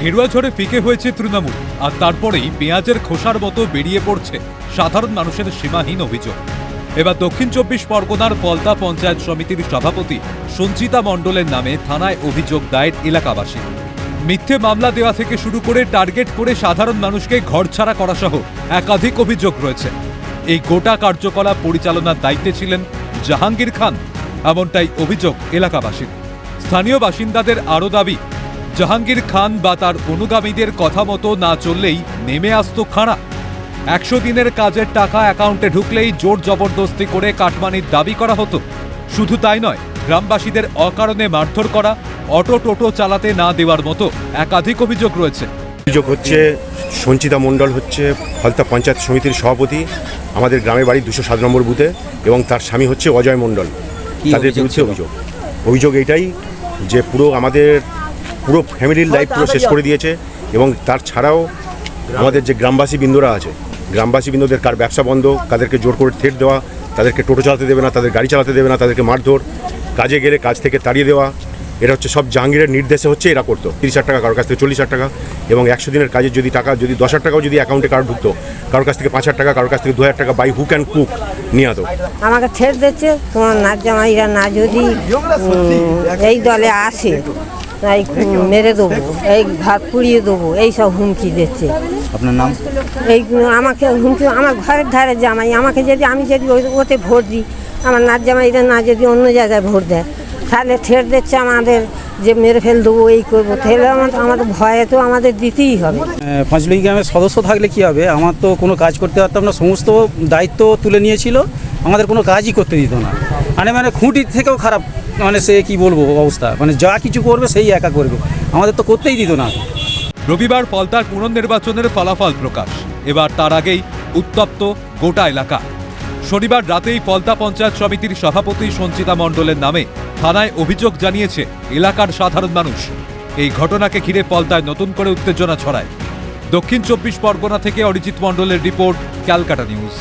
গেরুয়া ঝড়ে ফিকে হয়েছে তৃণমূল, আর তারপরেই পেঁয়াজের খোসার মতো বেরিয়ে পড়ছে সাধারণ মানুষের সীমাহীন অভিযোগ। এবার দক্ষিণ ২৪ পরগনার ফলতা পঞ্চায়েত সমিতির সভাপতি সঞ্চিতা মণ্ডলের নামে থানায় অভিযোগ দায়ের এলাকাবাসী। মিথ্যে মামলা দেওয়া থেকে শুরু করে টার্গেট করে সাধারণ মানুষকে ঘরছাড়া করা সহ একাধিক অভিযোগ রয়েছে। এই গোটা কার্যকলাপ পরিচালনার দায়িত্বে ছিলেন জাহাঙ্গীর খান, এমনটাই অভিযোগ এলাকাবাসীর। স্থানীয় বাসিন্দাদের আরও দাবি, জাহাঙ্গীর খান বা তার অনুগামীদের কথা মতো না চললেই নেমে আসত খাঁড়া। ১০০ দিনের কাজের টাকা অ্যাকাউন্টে ঢুকলেই জোর জবরদস্তি করে কাটমানির দাবি করা হতো। শুধু তাই নয়, গ্রামবাসীদের অকারণে মারধর করা, অটো টোটো চালাতে না দেওয়ার মতো একাধিক অভিযোগ রয়েছে। অভিযোগ হচ্ছে সঞ্চিতা মণ্ডল হচ্ছে ফলতা পঞ্চায়েত সমিতির সভাপতি, আমাদের গ্রামের বাড়ি ২০৭ নম্বর বুথে, এবং তার স্বামী হচ্ছে অজয় মণ্ডল। তাদের বিরুদ্ধে অভিযোগ এইটাই যে পুরো ফ্যামিলির লাইফ পুরো শেষ করে দিয়েছে, এবং তার ছাড়াও আমাদের যে গ্রামবাসী বৃন্দরা আছে, গ্রামবাসী বৃন্দদের কার ব্যবসা বন্ধ, তাদেরকে জোর করে থ্রেট দেওয়া, তাদেরকে টোটো চালাতে দেবে না, তাদের গাড়ি চালাতে দেবে না, তাদেরকে মারধর, কাজে গেলে কাজ থেকে তাড়িয়ে দেওয়া। এটা হচ্ছে সব জাহাঙ্গীরের নির্দেশে হচ্ছে এরা করতো। ৩০,০০০ টাকা, কারোর কাছ থেকে 40,০০০ টাকা, এবং ১০০ দিনের কাজের যদি টাকা ১০,০০০ টাকাও যদি অ্যাকাউন্টে কারো ঢুকতো, কারোর কাছ থেকে ৫,০০০ টাকা, কারোর কাছ থেকে ২,০০০ টাকা বাই হুক অ্যান্ড কুক নিয়ে আতো। আমাকে ছেড়ে দিচ্ছে, তোমার নাচ জামাইরা না যদি এই দলে আসে এই মেরে দেবো, এই ঘর পুড়িয়ে দেবো, এইসব হুমকি দিচ্ছে। আপনার নাম? এই আমাকে হুমকি, আমার ঘরের ধারে জামাই, আমি যদি ওতে ভোট দিই, আমার নাচ জামাইরা না যদি অন্য জায়গায় ভোট দেয়, তাহলে ছেড়ে দিচ্ছে আমাদের যে মেরে ফেল দেবো, এই করবো। তাহলে আমাদের ভয়ে তো আমাদের দিতেই হবে। পাঁচলই গ্রামের সদস্য থাকলে কি হবে, আমার তো কোনো কাজ করতে পারতাম না। সমস্ত দায়িত্ব তুলে নিয়েছিল, আমাদের কোনো কাজই করতে দিত না। মানে খুঁটির থেকেও খারাপ, সে কি বলবো অবস্থা, যা কিছু করবে সেই একা করবে, আমাদের তো করতেই দিত না। রবিবার ফলতার পুনর্নির্বাচনের ফলাফল প্রকাশ। এবার তার আগেই উত্তপ্ত গোটা এলাকা। শনিবার রাতেই ফলতা পঞ্চায়েত সমিতির সভাপতি সঞ্চিতা মণ্ডলের নামে থানায় অভিযোগ জানিয়েছে এলাকার সাধারণ মানুষ। এই ঘটনাকে ঘিরে ফলতায় নতুন করে উত্তেজনা ছড়ায়। দক্ষিণ ২৪ পরগনা থেকে অরিজিৎ মণ্ডলের রিপোর্ট, ক্যালকাটা নিউজ।